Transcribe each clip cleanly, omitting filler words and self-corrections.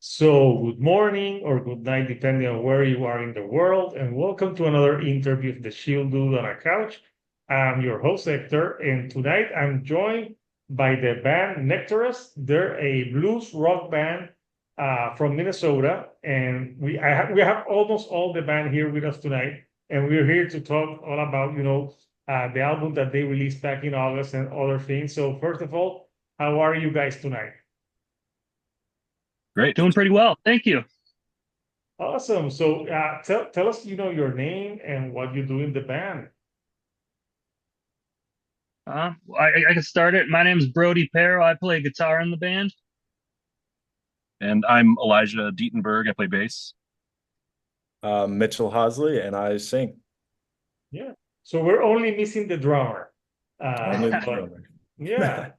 So, good morning or good night, depending on where you are in the world, and welcome to another interview of the Shield Dude on a Couch. I'm your host, Hector, and tonight I'm joined by the band Nectarous. They're a blues rock band from Minnesota, and we have almost all the band here with us tonight, and we're here to talk all about the album that they released back in August and other things. So, first of all, how are you guys tonight? Great. Doing pretty well. Thank you. Awesome. So tell us, your name and what you do in the band. I can start it. My name is Brody Pero. I play guitar in the band. And I'm Elijah Dietenberg. I play bass. Mitchell Hosley, and I sing. Yeah. So we're only missing the drummer. Only the But drummer. yeah.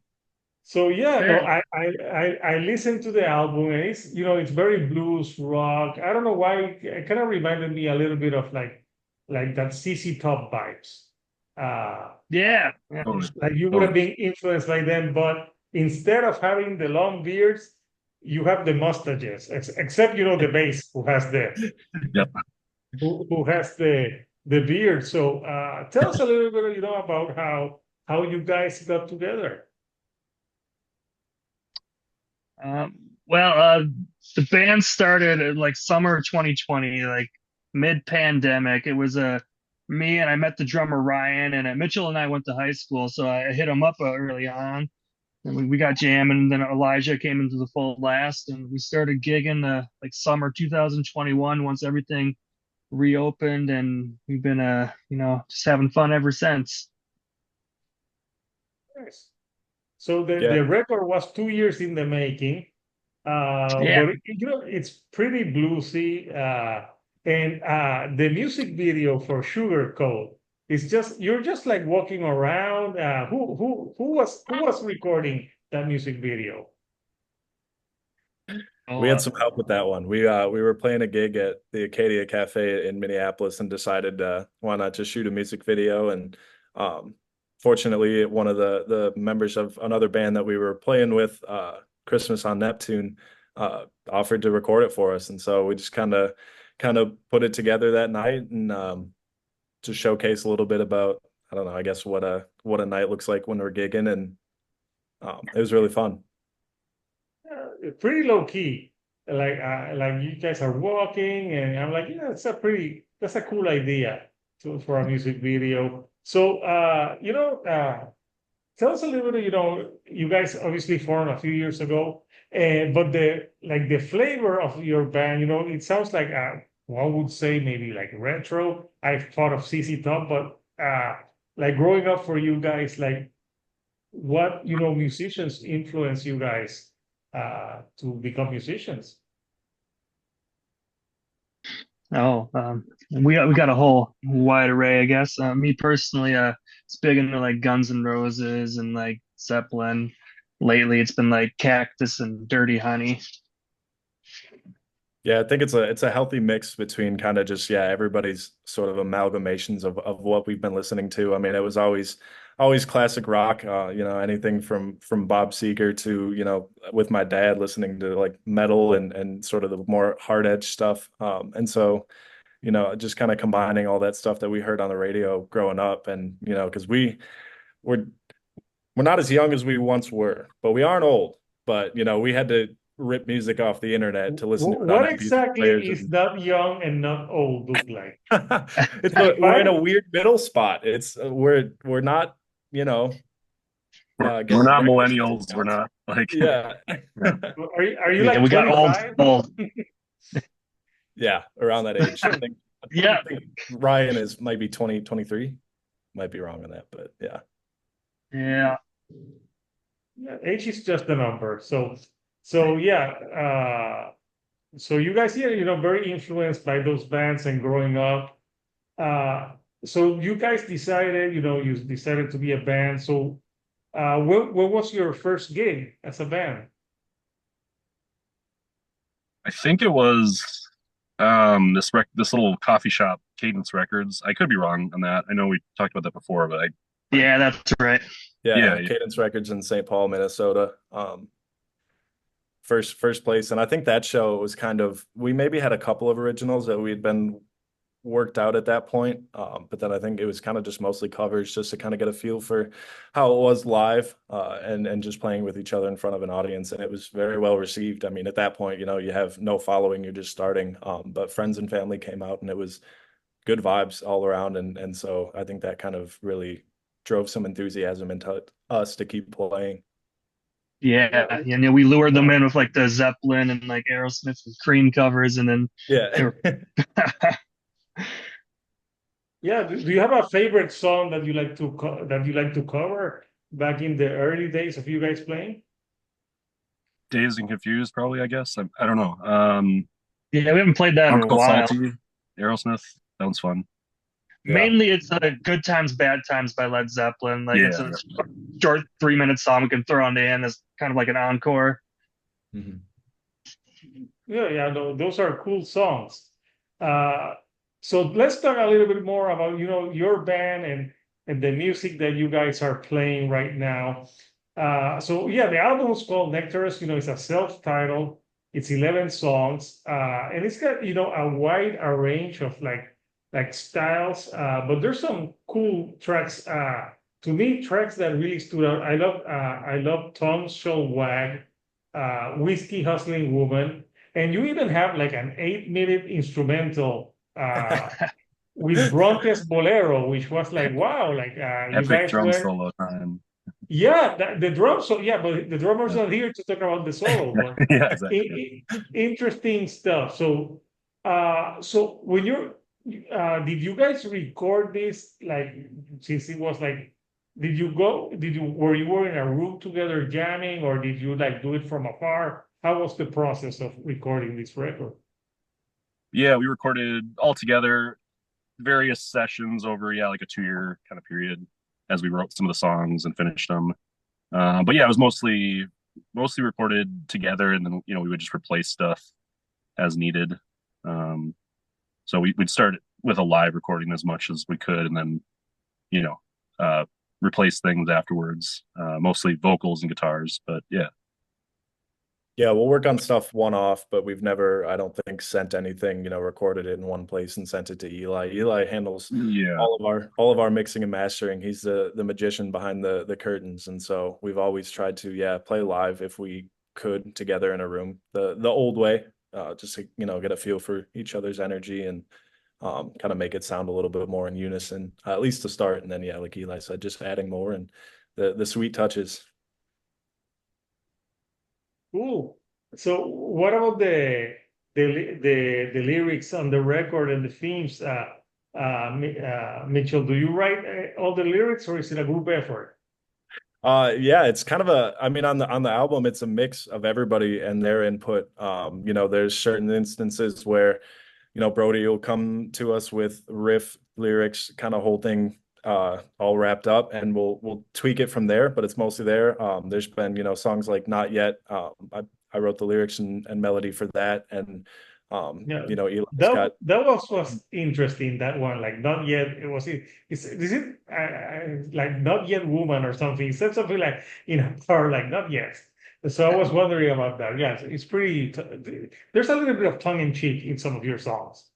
So yeah, no, Fair. I listened to the album and it's very blues rock. I don't know why it kind of reminded me a little bit of like that CC Top vibes. Uh Yeah. Yeah. Totally. like you would have Totally. been influenced by them, but instead of having the long beards, you have the mustaches, except the bass who has Yep. who has the beard. So tell us a little bit, about how you guys got together. Um, well, the band started in like summer 2020, like mid-pandemic. It was me and I met the drummer Ryan, and Mitchell and I went to high school, so I hit him up early on, and we got jamming. And then Elijah came into the fold last, and we started gigging like summer 2021 once everything reopened, and we've been just having fun ever since. Nice. So the Yeah, the record was 2 years in the making, Yeah. but it's pretty bluesy, and the music video for Sugar Coat is just you're just like walking around. Who was recording that music video? we Oh, had some help with that one. We were playing a gig at the Acadia Cafe in Minneapolis and decided why not just shoot a music video. And fortunately, one of the members of another band that we were playing with, Christmas on Neptune, offered to record it for us. And so we just kind of put it together that night and to showcase a little bit about, I don't know, I guess what a night looks like when we're gigging. And it was really fun. Pretty low key. Like you guys are walking, and I'm like, that's a cool idea for a music video. So tell us a little bit, you guys obviously formed a few years ago, and but the flavor of your band, it sounds like one would say maybe like retro. I've thought of CC Top, but like growing up for you guys, like what musicians influence you guys to become musicians? oh, we got a whole wide array, I guess. Me personally, it's big into like Guns N' Roses and like Zeppelin. Lately, it's been like Cactus and Dirty Honey. Yeah, I think it's a healthy mix between kind of just, yeah, everybody's sort of amalgamations of what we've been listening to. I mean, it was always classic rock, anything from Bob Seger to, with my dad listening to like metal and sort of the more hard edge stuff. And so, just kind of combining all that stuff that we heard on the radio growing up, and because we're we're not as young as we once were, but we aren't old. But we had to rip music off the internet to listen to it on What MP3 players, exactly is and not young and not old look like? we're in a Define weird middle spot. It's we're not, you know, We're getting not married or millennials. We're something. not like, Yeah, yeah. are you Yeah, like we got old 25? old. yeah, around that age. Yeah, I think Ryan is might be 20, 23. Might be wrong on that, but yeah. yeah. Yeah, age is just a number. So yeah, so you guys here, very influenced by those bands and growing up. Uh, so you guys decided, you decided to be a band. So what was your first gig as a band? I think it was this little coffee shop, Cadence Records. I could be wrong on that. I know we talked about that before, but Yeah, that's right. Yeah, yeah, Cadence Records in St. Paul, Minnesota. first place. And I think that show was kind of, we maybe had a couple of originals that we had been worked out at that point. But then I think it was kind of just mostly covers just to kind of get a feel for how it was live, and just playing with each other in front of an audience. And it was very well received. I mean, at that point, you know, you have no following, you're just starting. But friends and family came out and it was good vibes all around. And so I think that kind of really drove some enthusiasm into us to keep playing. Yeah, you know, we lured them in with like the Zeppelin and like Aerosmith and Cream covers, and then they Yeah. were Yeah, do you have a favorite song that you like to that you like to cover back in the early days of you guys playing? Dazed and Confused, probably, I guess. I don't know. yeah, we haven't played that in a Uncle while. Salty, Aerosmith. That one's fun. Mainly, it's "Good Times, Bad Times" by Led Zeppelin. Like it's Yeah. a short 3 minute song we can throw on the end as kind of like an encore. Mhm. Yeah, no, those are cool songs. Uh, so let's talk a little bit more about, you know, your band and the music that you guys are playing right now. So yeah, the album is called Nectarous. You know, it's a self-titled. It's 11 songs, and it's got, you know, a wide range of like styles. But there's some cool tracks. To me, tracks that really stood out. I love Tom's Show Wag, Whiskey Hustling Woman. And you even have like an 8-minute instrumental with Bronte's Bolero, which was like, wow, like you Epic guys drum were, solo time. yeah, the drum. So yeah, but the drummer's not here to talk about the solo, but Yeah, exactly. interesting stuff. So, so when did you guys record this? Like, since it was like, were you in a room together jamming, or did you like do it from afar? How was the process of recording this record? Yeah, we recorded all together various sessions over, yeah, like a 2 year kind of period as we wrote some of the songs and finished them. But yeah, it was mostly recorded together, and then, you know, we would just replace stuff as needed. So we'd start with a live recording as much as we could, and then, you know, replace things afterwards, mostly vocals and guitars. But yeah. Yeah, we'll work on stuff one off, but we've never, I don't think, sent anything, you know, recorded it in one place and sent it to Eli. Eli handles Yeah. all of our mixing and mastering. He's the magician behind the curtains. And so we've always tried to, yeah, play live if we could together in a room, the old way, just to, you know, get a feel for each other's energy and kind of make it sound a little bit more in unison, at least to start. And then, yeah, like Eli said, just adding more and the sweet touches. Cool. So what about the lyrics on the record and the themes? Mitchell, do you write all the lyrics, or is it a group effort? Yeah, it's kind of I mean, on the album, it's a mix of everybody and their input. You know, there's certain instances where, you know, Brody will come to us with riff lyrics, kind of whole thing all wrapped up, and we'll tweak it from there, but it's mostly there. There's been, you know, songs like Not Yet. I wrote the lyrics and melody for that. And Yeah, you know, Eli's got that was interesting. That one, like Not Yet. It was it. Is it like Not Yet Woman or something? He said something like in a car, like Not Yet. So I was wondering about that. Yes, it's pretty. There's a little bit of tongue in cheek in some of your songs.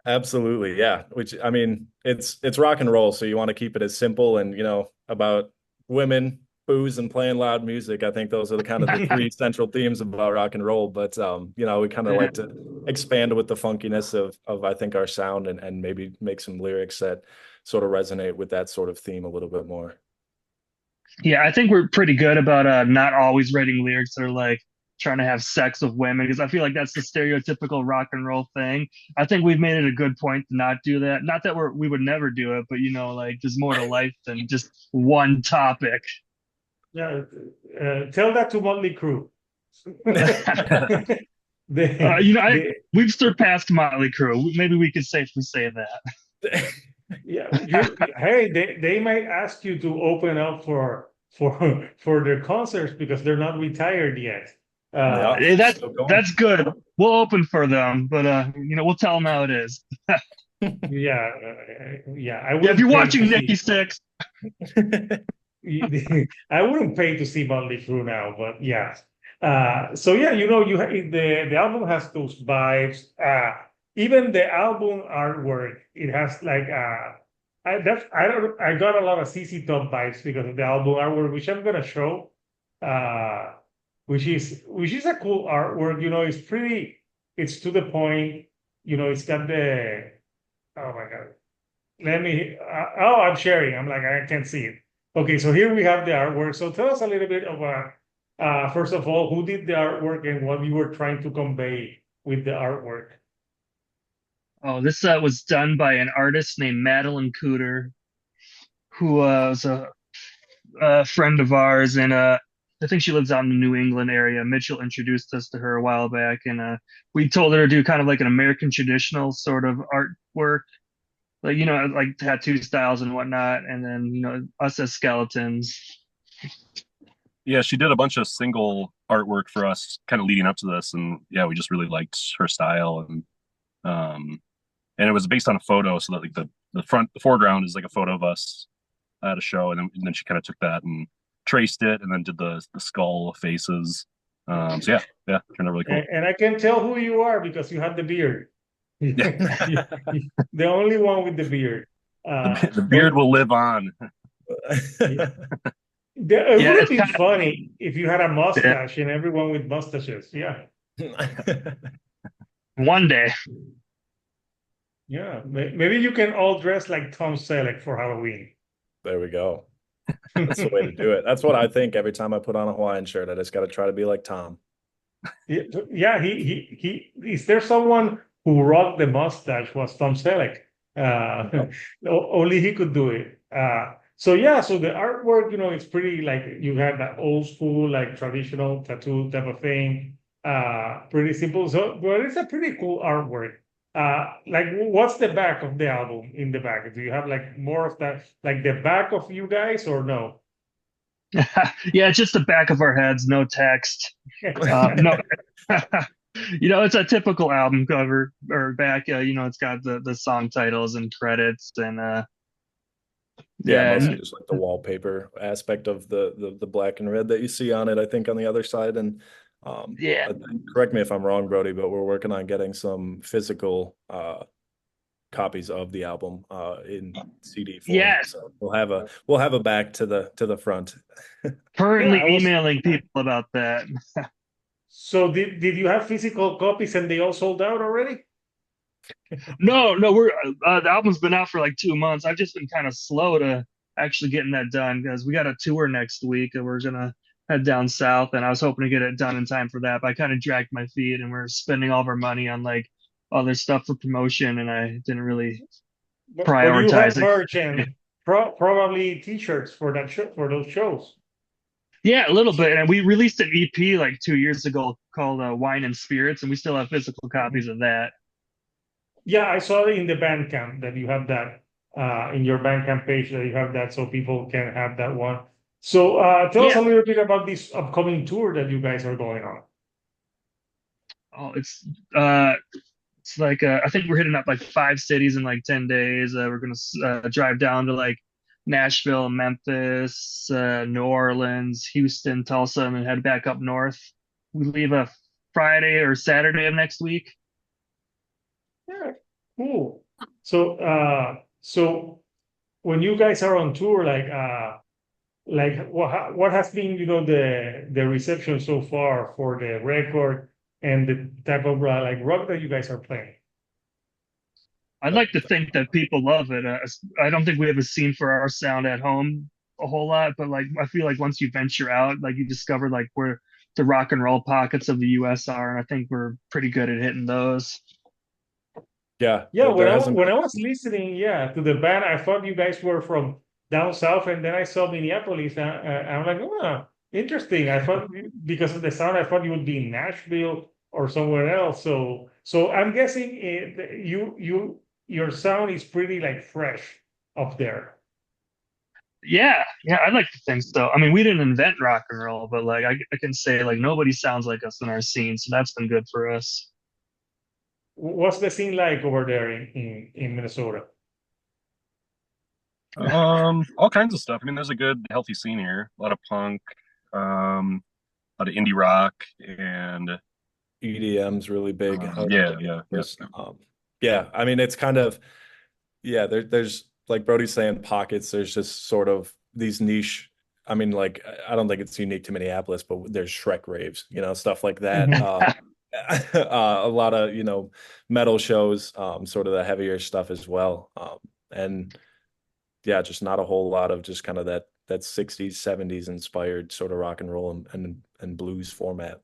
absolutely, yeah. Which, I mean, it's rock and roll, so you want to keep it as simple and, you know, about women, booze, and playing loud music. I think those are the kind of the three central themes about rock and roll. But you know, we kind of like to expand with the funkiness of I think our sound and maybe make some lyrics that sort of resonate with that sort of theme a little bit more. Yeah, I think we're pretty good about not always writing lyrics that are like trying to have sex with women, because I feel like that's the stereotypical rock and roll thing. I think we've made it a good point to not do that. Not that we would never do it, but you know, like there's more to life than just one topic. Yeah, tell that to Motley Crue. You know, The we've surpassed Motley Crue. Maybe we could safely say that. Yeah, hey, they might ask you to open up for their concerts because they're not retired yet. Yeah, That's good. We'll open for them, but you know, we'll tell them how it is. Yeah, yeah. I Yeah, if wouldn't you're pay watching to Nikki see. Six, I wouldn't pay to see Motley Crue now, but yeah. So yeah, the album has those vibes. Even the album artwork, it has like I got a lot of CC Top vibes because of the album artwork, which I'm gonna show. Uh, which is a cool artwork. It's pretty. It's to the point. It's got the. Oh my God. Let me. I'm sharing. I'm like I can't see it. Okay, so here we have the artwork. So tell us a little bit of first of all, who did the artwork and what you were trying to convey with the artwork. Oh, this was done by an artist named Madeline Cooter, who was a friend of ours, and I think she lives out in the New England area. Mitchell introduced us to her a while back, and we told her to do kind of like an American traditional sort of artwork, like like tattoo styles and whatnot, and then us as skeletons. Yeah, she did a bunch of single artwork for us kind of leading up to this, and yeah, we just really liked her style, um and it was based on a photo, so that like the foreground is like a photo of us at a show, and then she kind of took that and traced it and then did the skull faces. So yeah, turned out really cool. And I can tell who you are because you have the beard. Yeah. The only one with the beard. The beard will live on. Yeah. It Yeah, would it's be kind funny if you had a of yeah, mustache and everyone with mustaches. Yeah. one day. Yeah. Maybe you can all dress like Tom Selleck for Halloween. There we go. That's the way to do it. That's what I think every time I put on a Hawaiian shirt. I just got to try to be like Tom. Yeah, is there someone who rocked the mustache was Tom Selleck. Only he could do it. So yeah, so the artwork, it's pretty like you have that old school, like traditional tattoo type of thing. Pretty simple. So, but it's a pretty cool artwork. Like what's the back of the album in the back? Do you have like more of that, like the back of you guys or no? Yeah, it's just the back of our heads, no text. No, it's a typical album cover or back. It's got the song titles and credits, and Yeah, yeah, mostly just like the wallpaper aspect of the black and red that you see on it, I think on the other side. And yeah, correct me if I'm wrong, Brody, but we're working on getting some physical copies of the album in CD form. yeah. So we'll have a back to the front. Yeah, Currently I was. emailing people about that. So did you have physical copies and they all sold out already? No, no, we're the album's been out for like 2 months. I've just been kind of slow to actually getting that done because we got a tour next week and we're gonna head down south, and I was hoping to get it done in time for that, but I kind of dragged my feet and we're spending all of our money on like other stuff for promotion, and I didn't really But you have prioritize merch it. and probably t-shirts for that show, for those shows. Yeah, a little bit. And we released an EP like 2 years ago called Wine and Spirits, and we still have physical Mhm. copies of that. Yeah, I saw it in the Bandcamp that you have that in your Bandcamp page that you have that so people can have that one. So tell us Yeah. a little bit about this upcoming tour that you guys are going on. Oh, it's like I think we're hitting up like 5 cities in like 10 days. We're gonna drive down to like Nashville, Memphis, New Orleans, Houston, Tulsa, and then head back up north. We leave a Friday or Saturday of next week. Yeah, cool. So when you guys are on tour, like what has been the reception so far for the record and the type of like rock that you guys are playing? I'd like to think that people love it. I don't think we have a scene for our sound at home a whole lot, but like I feel like once you venture out, like you discover like where the rock and roll pockets of the U.S. are, and I think we're pretty good at hitting those. Yeah, Yeah, when there I hasn't when I was listening, yeah, to the band, I thought you guys were from down south, and then I saw Minneapolis, and I'm like, oh, interesting. I thought because of the sound, I thought you would be in Nashville or somewhere else. So I'm guessing your sound is pretty like fresh up there. Yeah, yeah, I'd like to think so. I mean, we didn't invent rock and roll, but like I can say like nobody sounds like us in our scene, so that's been good for us. What's the scene like over there in Minnesota? All kinds of stuff. I mean, there's a good healthy scene here. A lot of punk, um, lot of indie rock and EDM's really big. yeah. Yeah, I mean it's kind of yeah, there's like Brody's saying pockets. There's just sort of these niche. I mean, like I don't think it's unique to Minneapolis, but there's Shrek raves, stuff like that. Mhm. A lot of metal shows, sort of the heavier stuff as well. And yeah, just not a whole lot of just kind of that 60s, 70s inspired sort of rock and roll and blues format.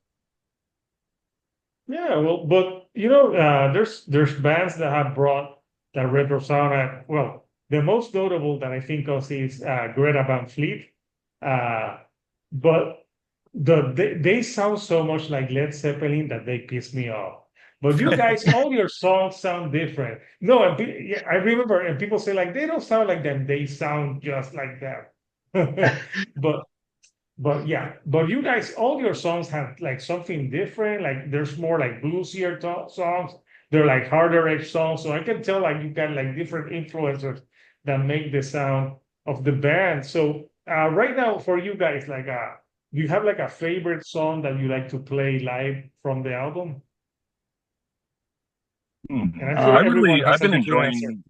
Yeah, well, but there's bands that have brought that retro sound. Well, the most notable that I think of is Greta Van Fleet. Uh, but they sound so much like Led Zeppelin that they piss me off. But you guys, all your songs sound different. No, yeah, I remember, and people say like they don't sound like them; they sound just like them. But but you guys, all your songs have like something different. Like there's more like bluesier songs. They're like harder edge songs. So I can tell like you got like different influencers that make the sound of the band. So right now for you guys, like do you have like a favorite song that you like to play live from the album? And I'm sure everyone I've has a been different answer. enjoying.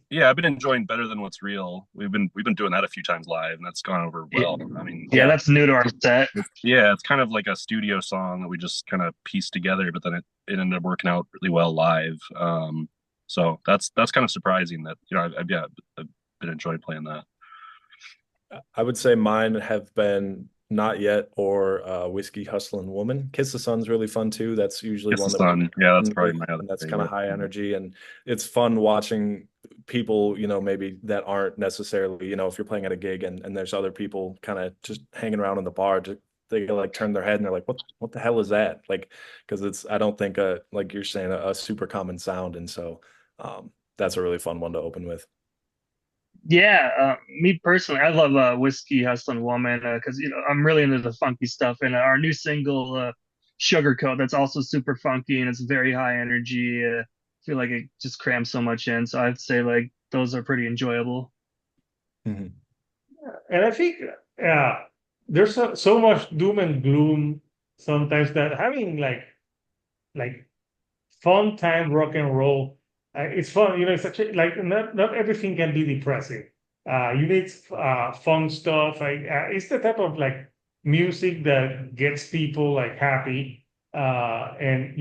Yeah, I've been enjoying Better Than What's Real. We've been doing that a few times live, and that's gone over well. I mean, Yeah, that's new to our set. yeah, it's kind of like a studio song that we just kind of pieced together, but then it ended up working out really well live. So that's kind of surprising that I've been enjoying playing that. I would say mine have been Not Yet or Whiskey Hustlin' Woman. Kiss the Sun's really fun too. That's usually Kiss one the that we Sun, yeah, that's run probably with, my other and that's kind of favorite. high energy. And it's fun watching people, maybe that aren't necessarily, if you're playing at a gig and there's other people kind of just hanging around in the bar, they like turn their head and they're like, what the hell is that? Like, because it's, I don't think, like you're saying, a super common sound. And so that's a really fun one to open with. Yeah, me personally, I love Whiskey Hustlin' Woman because I'm really into the funky stuff. And our new single, Sugarcoat, that's also super funky and it's very high energy. I feel like it just crams so much in. So I'd say like those are pretty enjoyable. Mhm. And I think there's so much doom and gloom sometimes that having like fun time rock and roll. It's fun, it's such a, like not everything can be depressing. You need fun stuff. It's the type of like music that gets people like happy. And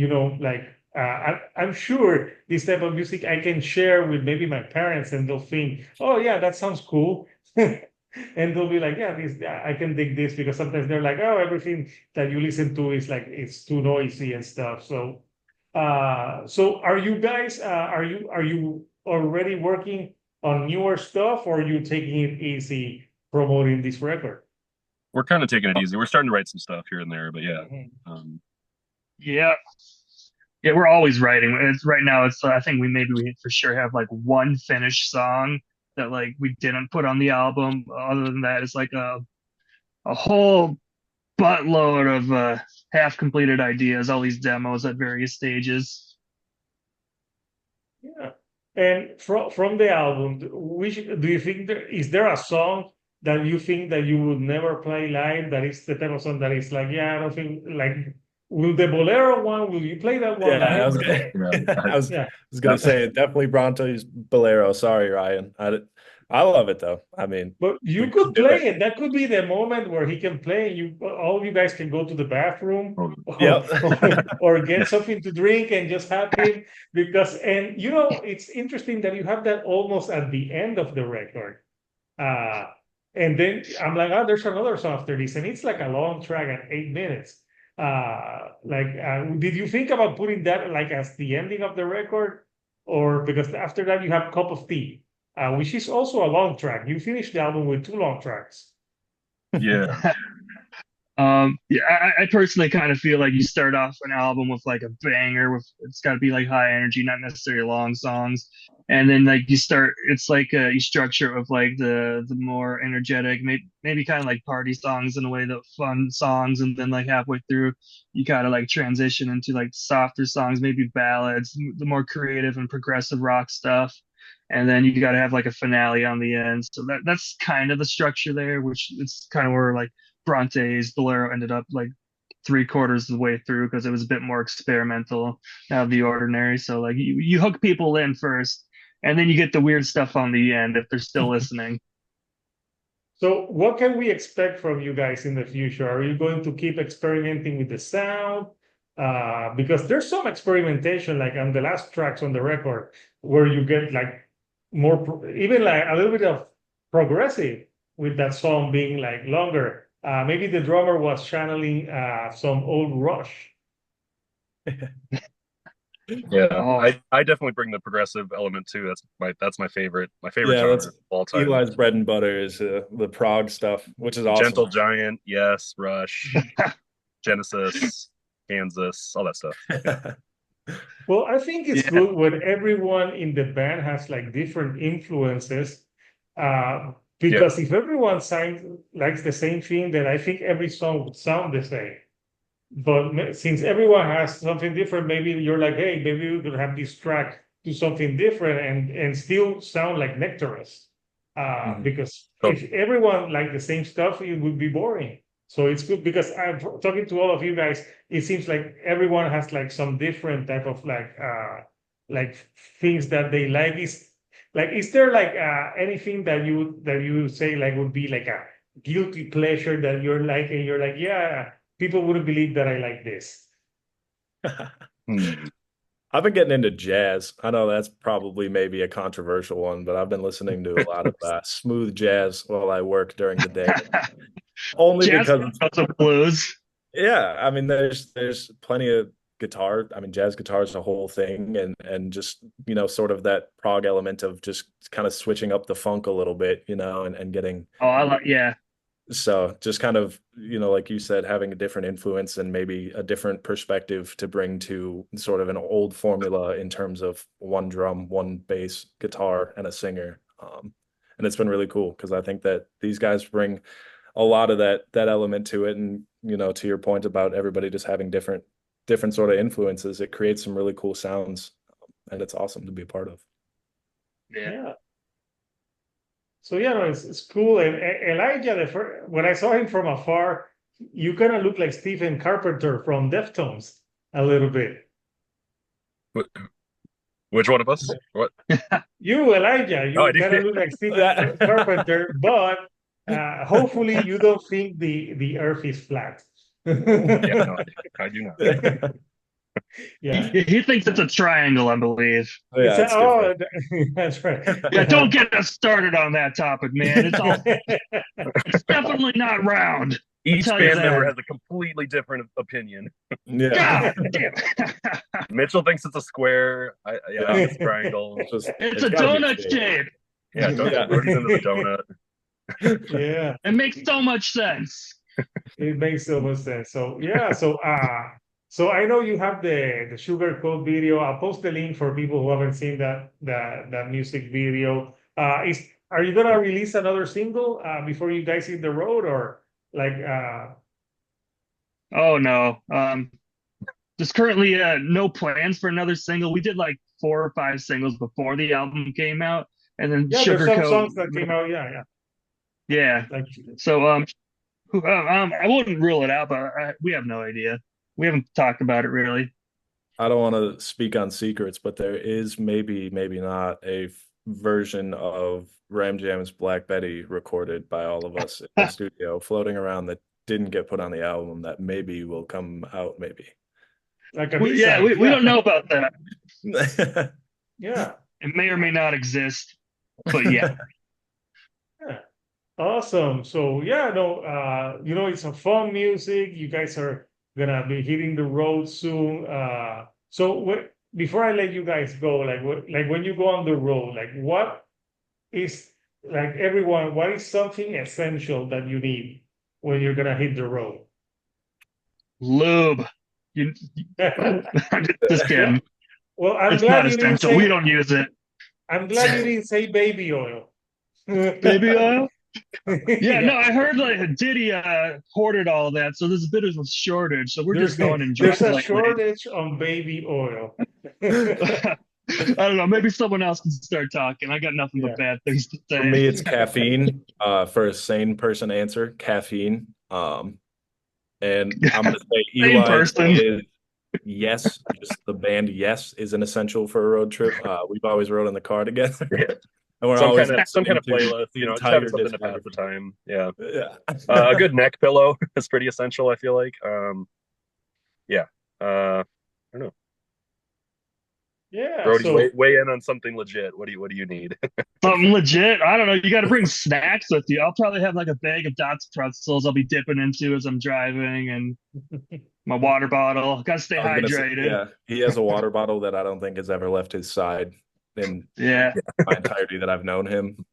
I'm sure this type of music I can share with maybe my parents, and they'll think, oh yeah, that sounds cool. And they'll be like, yeah, I can dig this because sometimes they're like, oh, everything that you listen to is like it's too noisy and stuff. So are you guys are you already working on newer stuff, or are you taking it easy promoting this record? We're kind of taking it easy. We're starting to write some stuff here and there, but yeah. Mhm. Um, Yeah, yeah, we're always writing. It's right now. It's I think we for sure have like one finished song that like we didn't put on the album. Other than that, it's like a whole buttload of half completed ideas, all these demos at various stages. Yeah. And from the album, which do you think is there a song that you think that you would never play live? That is the type of song that is like, yeah, I don't think like, will the Bolero one? Will you play that one Yeah, I live? was gonna, yeah, I was, Yeah. was gonna say definitely Bronto's Bolero. Sorry, Ryan. I love it though. I mean, But you we could could do play it. it. That could be the moment where he can play. You all you guys can go to the bathroom Yep. or get something to drink and just have him because and it's interesting that you have that almost at the end of the record. Uh and then I'm like, oh, there's another song after this, and it's like a long track at 8 minutes. Did you think about putting that like as the ending of the record, or because after that you have Cup of Tea, which is also a long track. You finished the album with two long tracks. yeah. Yeah, I personally kind of feel like you start off an album with like a banger with it's got to be like high energy, not necessarily long songs, and then like you start, it's like you structure it with like the more energetic, maybe kind of like party songs in a way, the fun songs, and then like halfway through you kind of like transition into like softer songs, maybe ballads, the more creative and progressive rock stuff. And then you got to have like a finale on the end. So that's kind of the structure there, which it's kind of where like Bronte's Bolero ended up like 3/4 of the way through because it was a bit more experimental out of the ordinary. So like you hook people in first, and then you get the weird stuff on the end if they're still listening. So what can we expect from you guys in the future? Are you going to keep experimenting with the sound? Because there's some experimentation, like on the last tracks on the record, where you get like even like a little bit of progressive with that song being like longer. Maybe the drummer was channeling some old Rush. Yeah, Oh. I definitely bring the progressive element too. That's my favorite Yeah, genre that's of all time. Eli's bread and butter is the prog stuff, which is awesome. Gentle Giant, yes, Rush, Genesis, Kansas, all that stuff. Well, I think it's good when everyone in the band has like different influences. Because if everyone likes the same thing, then I think every song would sound the same. But since everyone has something different, maybe you're like, hey, maybe we could have this track do something different and still sound like Nectarous. Because if everyone liked the same stuff, it would be boring. So it's good because I'm talking to all of you guys. It seems like everyone has like some different type of like things that they like. Is there like anything that you say like would be like a guilty pleasure that you're like and you're like, yeah, people wouldn't believe that I like this. I've been getting into jazz. I know that's probably maybe a controversial one, but I've been listening to a lot of smooth jazz while I work during the day. Only jazz because of blues. Yeah, I mean, there's plenty of guitar. I mean, jazz guitar is a whole thing, and just sort of that prog element of just kind of switching up the funk a little bit, and getting. Oh, I like So just kind of, like you said, having a different influence and maybe a different perspective to bring to sort of an old formula in terms of one drum, one bass, guitar, and a singer. And it's been really cool because I think that these guys bring a lot of that element to it. And, to your point about everybody just having different sort of influences, it creates some really cool sounds. And it's awesome to be a part of. Yeah. So yeah, no, it's cool. And Elijah, when I saw him from afar, you kind of look like Stephen Carpenter from Deftones a little bit. Which one of us? What? You, Elijah, you kind of look like Stephen Carpenter, but hopefully you don't think the Earth is flat. Yeah, no, I do not. Yeah, he thinks it's a triangle, I believe. Yeah, that's right. Yeah, don't get us started on that topic, man. It's definitely not round. Each band member has a completely different opinion. Yeah. God damn. Mitchell thinks it's a square. It's a triangle. It's a donut shape. Yeah, Brody's into the donut. Yeah. It makes so much sense. It makes so much sense. So yeah, so I know you have the Sugar Coat video. I'll post the link for people who haven't seen that music video. Are you gonna release another single before you guys hit the road, or like? Oh no. There's currently no plans for another single. We did like 4 or 5 singles before the album came out, and then Sugar Coat. There's some songs that came out. Yeah. Like, so I wouldn't rule it out, but we have no idea. We haven't talked about it really. I don't want to speak on secrets, but there is maybe not a version of Ram Jam's Black Betty recorded by all of us in the studio floating around that didn't get put on the album that maybe will come out maybe. Like we don't know about that. Yeah. It may or may not exist, but yeah. Yeah. Awesome. So yeah, no, it's a fun music. You guys are gonna be hitting the road soon. Before I let you guys go, like when you go on the road, like what is what is something essential that you need when you're gonna hit the road? Lube. Just kidding. Well, I'm it's glad not you didn't essential. say, we don't use it. I'm glad you didn't say baby oil. Baby oil? Yeah, no, I heard like Diddy hoarded all that, so there's a bit of a shortage. So we're just going and there's a shortage on baby oil. I don't know. Maybe someone else can start talking. I got nothing but bad things to say. For me, it's caffeine. For a sane person answer, caffeine. And I'm gonna say Same Eli person. is Yes, just the band Yes is an essential for a road trip. We've always rode in the car together. Yeah. And we're Some always kind listening of to playlist, the just having entire something to pass the discography. time. Yeah. Yeah. A good neck pillow is pretty essential, I feel like. Yeah. I don't know. Yeah. Brody, So weigh in on something legit. What do you need? Something legit. I don't know. You got to bring snacks with you. I'll probably have like a bag of Dots pretzels I'll be dipping into as I'm driving, and my water bottle. Got to stay I was gonna say, hydrated. yeah, he has a water bottle that I don't think has ever left his side in Yeah. my entirety that I've known him.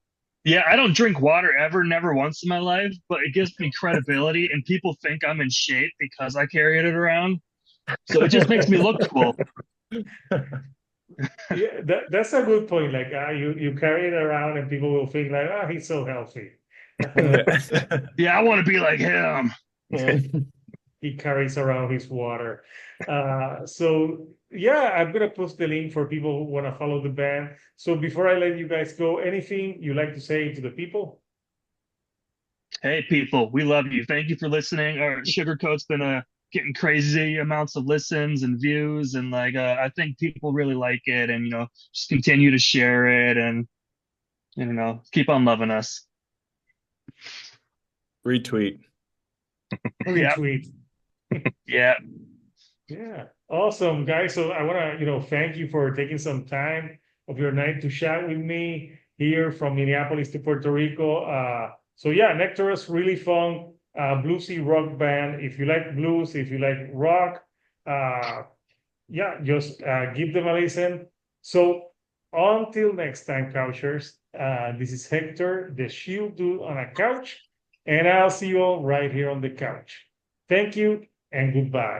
Yeah, I don't drink water ever, never once in my life, but it gives me credibility and people think I'm in shape because I carry it around. So it just makes me look cool. yeah, that's a good point. Like you carry it around and people will think like, oh, he's so healthy. Yeah, I want to be like him. He carries around his water. So yeah, I'm gonna post the link for people who want to follow the band. So before I let you guys go, anything you like to say to the people? Hey, people, we love you. Thank you for listening. Our Sugarcoat's been getting crazy amounts of listens and views, and like I think people really like it, and just continue to share it, and keep on loving us. Retweet. Yeah, Retweet. yeah. Yeah, awesome, guys. So I want to, thank you for taking some time of your night to chat with me here from Minneapolis to Puerto Rico. So yeah, Nectarous, really fun, bluesy rock band. If you like blues, if you like rock, uh, yeah, just give them a listen. So until next time, couchers, this is Hector, the shield dude on a couch, and I'll see you all right here on the couch. Thank you and goodbye.